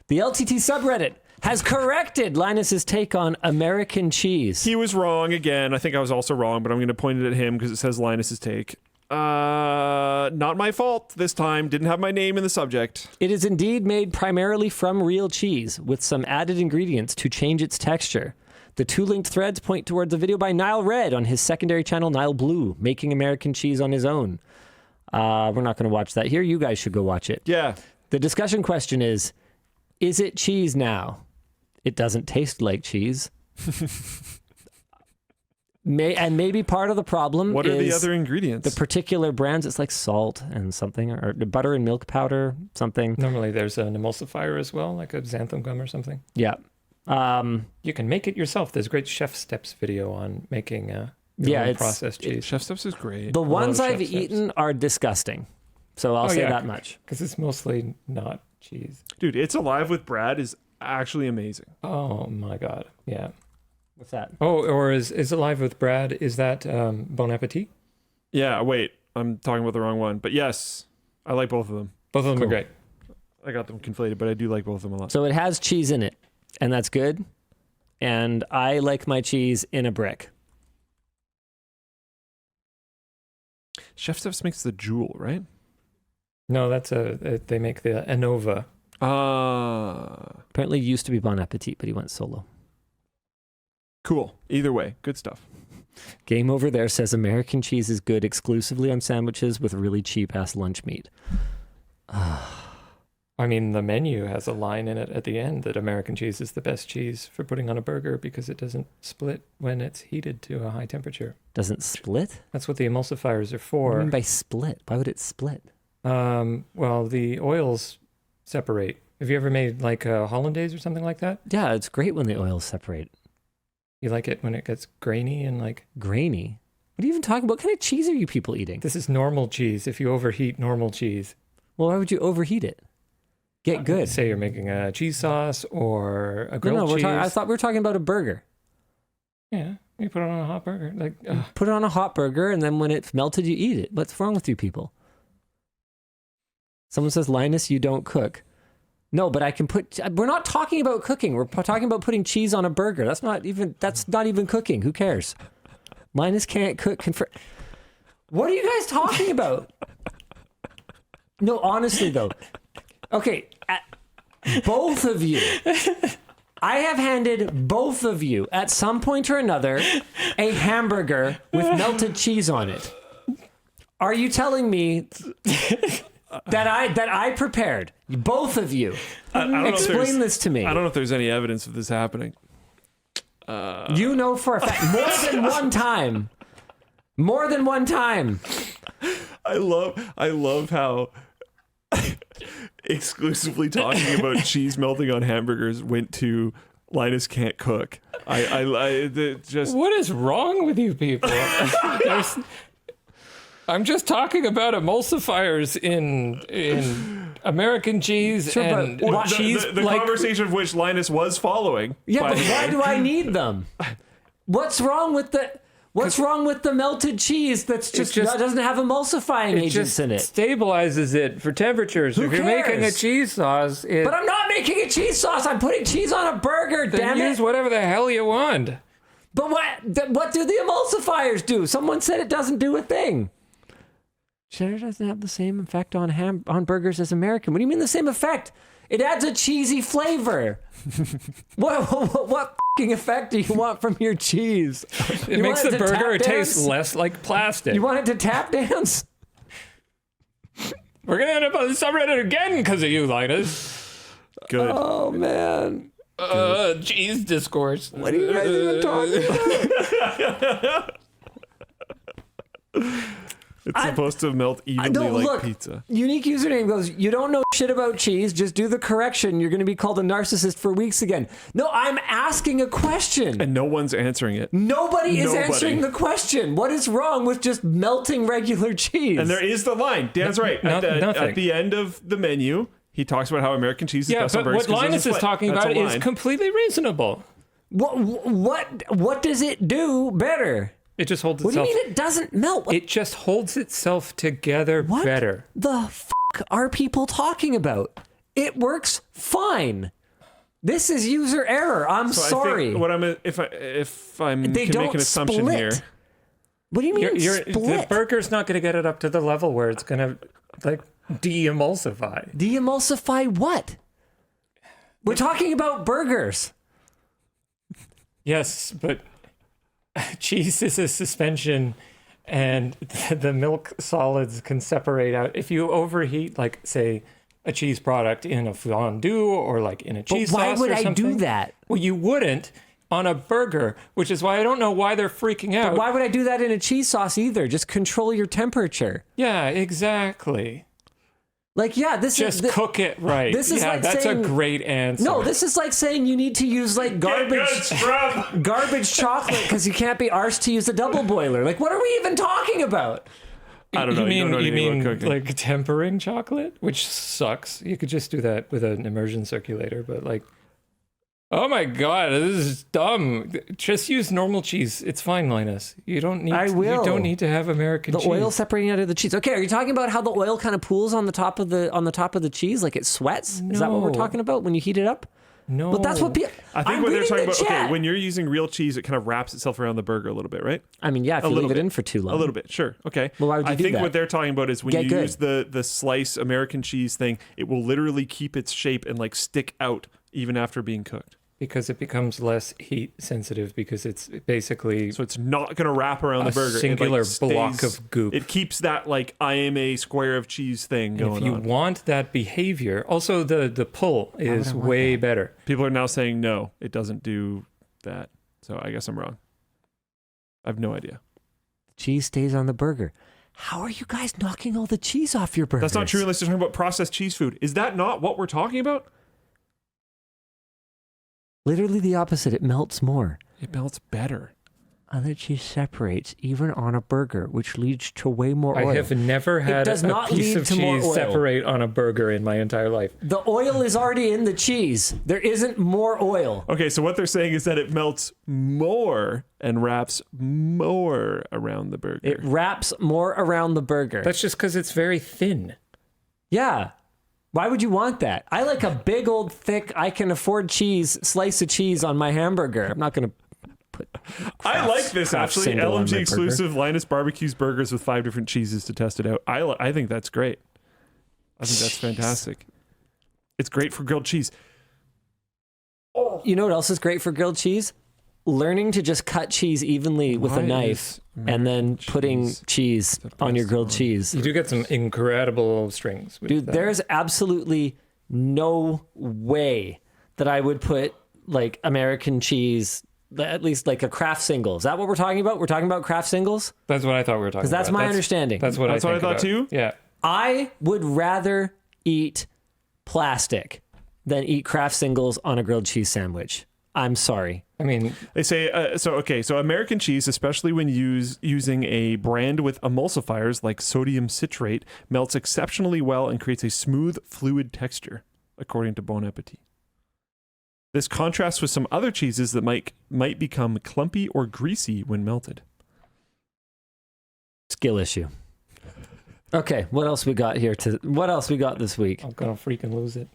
The LTT subreddit has corrected Linus's take on American cheese. He was wrong again. I think I was also wrong, but I'm going to point it at him because it says Linus's take. Not my fault this time. Didn't have my name in the subject. It is indeed made primarily from real cheese with some added ingredients to change its texture. The 2 linked threads point towards a video by Nile Red on his secondary channel, Nile Blue, making American cheese on his own. We're not going to watch that here. You guys should go watch it. Yeah. The discussion question is it cheese now? It doesn't taste like cheese. And maybe part of the problem what are the other ingredients? The particular brands. It's like salt and something, or butter and milk powder, something. Normally there's an emulsifier as well, like a xanthan gum or something. Yeah. You can make it yourself. There's a great Chef Steps video on making processed cheese. Chef Steps is great. The ones I've eaten are disgusting. So I'll say that much. Because it's mostly not cheese. Dude, It's Alive with Brad is actually amazing. Oh my God. Yeah. What's that? Oh, or is Alive with Brad, is that Bon Appetit? Yeah, wait. I'm talking about the wrong one. But yes, I like both of them. Both of them are great. I got them conflated, but I do like both of them a lot. So it has cheese in it, and that's good. And I like my cheese in a brick. Chef Steps makes the Jewel, right? No, that's they make the Anova. Apparently it used to be Bon Appetit, but he went solo. Cool. Either way, good stuff. Game Over There says American cheese is good exclusively on sandwiches with really cheap-ass lunch meat. I mean, the menu has a line in it at the end that American cheese is the best cheese for putting on a burger because it doesn't split when it's heated to a high temperature. Doesn't split? That's what the emulsifiers are What for. do you mean by split? Why would it split? Well, the oils separate. Have you ever made like a hollandaise or something like that? Yeah, it's great when the oils separate. You like it when it gets grainy and like... Grainy? What are you even talking about? What kind of cheese are you people eating? This is normal cheese. If you overheat normal cheese... Well, why would you overheat it? Get good. Say you're making a cheese sauce or a grilled cheese. I thought we were talking about a burger. Yeah, you put it on a hot burger. Put it on a hot burger, and then when it's melted, you eat it. What's wrong with you people? Someone says, Linus, you don't cook. No, but I can put... We're not talking about cooking. We're talking about putting cheese on a burger. That's not even cooking. Who cares? Linus can't cook. What are you guys talking about? No, honestly, though. Okay, both of you. I have handed both of you, at some point or another, a hamburger with melted cheese on it. Are you telling me... that I prepared, both of you. Explain this to me. I don't know if there's any evidence of this happening. You know for a fact, more than one time. I love how exclusively talking about cheese melting on hamburgers went to Linus can't cook. What is wrong with you people? I'm just talking about emulsifiers in American cheese and cheese. The conversation of which Linus was following. Yeah, but why do I need them? What's wrong with the melted cheese that doesn't have emulsifying agents in it? Stabilizes it for temperatures. If you're making a cheese sauce, but I'm not making a cheese sauce. I'm putting cheese on a burger. Damn it! Use whatever the hell you want. But what do the emulsifiers do? Someone said it doesn't do a thing. Cheddar doesn't have the same effect on burgers as American. What do you mean the same effect? It adds a cheesy flavor. What fucking effect do you want from your cheese? It makes the burger taste less like plastic. You want it to tap dance? We're going to end up on the subreddit again because of you, Linus. Good. Oh, man. Cheese discourse. What are you guys even talking about? It's supposed to melt evenly like pizza. Unique username goes, you don't know shit about cheese, just do the correction. You're going to be called a narcissist for weeks again. No, I'm asking a question. And no one's answering it. Nobody is answering the question. What is wrong with just melting regular cheese? And there is the line. Dan's right. At the end of the menu, he talks about how American cheese is best on burgers. What Linus is talking about is completely reasonable. What does it do better? It just holds itself... What do you mean it doesn't melt? It just holds itself together better. What the fuck are people talking about? It works fine. This is user error. I'm So sorry. I think what I'm if I'm They can don't make an assumption split. here. What do you mean The split? burger's not going to get it up to the level where it's going to like de-emulsify. De-emulsify what? We're talking about burgers. Yes, but cheese is a suspension and the milk solids can separate out. If you overheat, like, say, a cheese product in a fondue or like in a cheese But why sauce would or I something, do that? Well, you wouldn't on a burger, which is why I don't know why they're freaking out. Why would I do that in a cheese sauce either? Just control your temperature. Yeah, exactly. Like, yeah, this Just is... cook it right. this is yeah, like that's saying- a great answer. No, this is like saying you need to use like garbage chocolate because you can't be arsed to use a double boiler. Like, what are we even talking about? I don't know. You don't know mean, anything about cooking. like tempering chocolate, which sucks. You could just do that with an immersion circulator, but like, oh my god, this is dumb. Just use normal cheese. It's fine, Linus. You don't need. I will. You don't need to have American The cheese. oil separating out of the cheese. Okay, are you talking about how the oil kind of pools on the top of the cheese, like it sweats? Is that what we're No. talking about when you heat it up? No, But that's what people. I think I'm what they're reading talking the about. Okay, chat. when you're using real cheese, it kind of wraps itself around the burger a little bit, right? I mean, yeah, if you little leave it bit. in for too long. A little bit, sure. Okay. Well, why would you I do think that? what they're talking about is when Get you good. use the slice American cheese thing, it will literally keep its shape and like stick out even after being cooked. because it becomes less heat sensitive because it's basically So it's not going to wrap around the a burger. singular it, like, block stays- of goop. It keeps that like I am a square of cheese thing And going if you on. want that behavior, also the pull is I want way that? better. People are now saying no, it doesn't do that. So I guess I'm wrong. I have no idea. Cheese stays on the burger. How are you guys knocking all the cheese off your burgers? That's not true unless you're talking about processed cheese food. Is that not what we're talking about? Literally the opposite. It melts more. It melts better. Other cheese separates even on a burger, which leads to way more oil. I have never had does a not piece lead of to more cheese oil. separate on a burger in my entire life. The oil is already in the cheese. There isn't more oil. Okay, so what they're saying is that it melts more and wraps more around the burger. It wraps more around the burger. That's just because it's very thin. Yeah. Why would you want that? I like a big old thick, I can afford cheese, slice of cheese on my hamburger. I'm not going to put I like this Kraft actually. single on my LMG burger. exclusive Linus barbecues burgers with 5 different cheeses to test it out. I think that's great. I think that's fantastic. It's great for grilled cheese. You know what else is great for grilled cheese? Learning to just cut cheese evenly with a Why knife is and then putting cheese the on your best grilled one? cheese. You do get some incredible strings. With Dude, that. there's absolutely no way that I would put like American cheese, at least like a Kraft single. Is that what we're talking about? We're talking about Kraft singles? That's what I thought we were talking about. Because that's my understanding. That's what That's I what I think thought about. too? Yeah. I would rather eat plastic than eat Kraft singles on a grilled cheese sandwich. I'm sorry. I mean, They say so American cheese, especially when using a brand with emulsifiers like sodium citrate, melts exceptionally well and creates a smooth fluid texture, according to Bon Appetit. This contrasts with some other cheeses that might become clumpy or greasy when melted. Skill issue. Okay, what else we got here? What else we got this week? I'm gonna freaking lose it.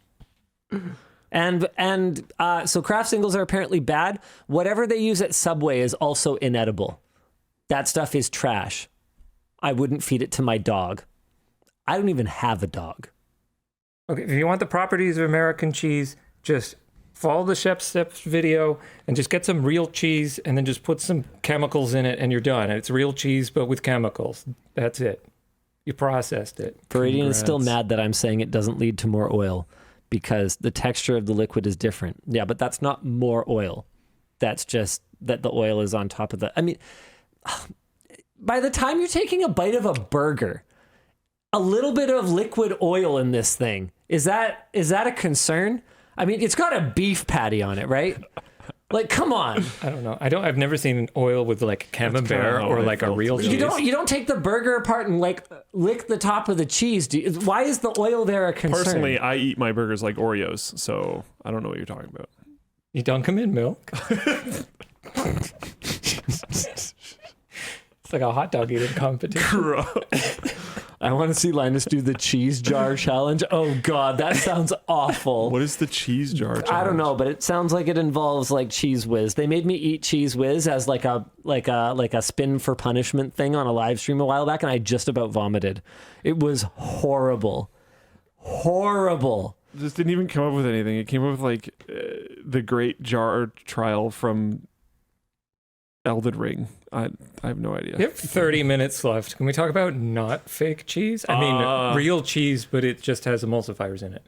And so Kraft singles are apparently bad. Whatever they use at Subway is also inedible. That stuff is trash. I wouldn't feed it to my dog. I don't even have a dog. Okay, if you want the properties of American cheese, just follow the Chef Steps video and just get some real cheese and then just put some chemicals in it and you're done. It's real cheese, but with chemicals. That's it. You processed it. Viridian is still Congrats. mad that I'm saying it doesn't lead to more oil because the texture of the liquid is different. Yeah, but that's not more oil. That's just that the oil is on top of the... I mean, by the time you're taking a bite of a burger, a little bit of liquid oil in this thing, is that a concern? I mean, it's got a beef patty on it, right? Like, come on. I don't know. I've never seen an oil with like camembert how or I like a felt, real to cheese. be You don't take the burger apart and like lick the top of the cheese. Why is the oil there a concern? Personally, I eat my burgers like Oreos, so I don't know what you're talking about. You dunk them in milk. It's like a hot dog eating competition. I want to see Linus do the cheese jar challenge. Oh God, that sounds awful. What is the cheese jar challenge? I don't know, but it sounds like it involves like Cheese Whiz. They made me eat Cheese Whiz as like a spin for punishment thing on a live stream a while back, and I just about vomited. It was horrible. Horrible. Just didn't even come up with anything. It came up with like the great jar trial from Elden Ring. I have no idea. You have 30 minutes left. Can we talk about not fake cheese? I mean, real cheese, but it just has emulsifiers in it.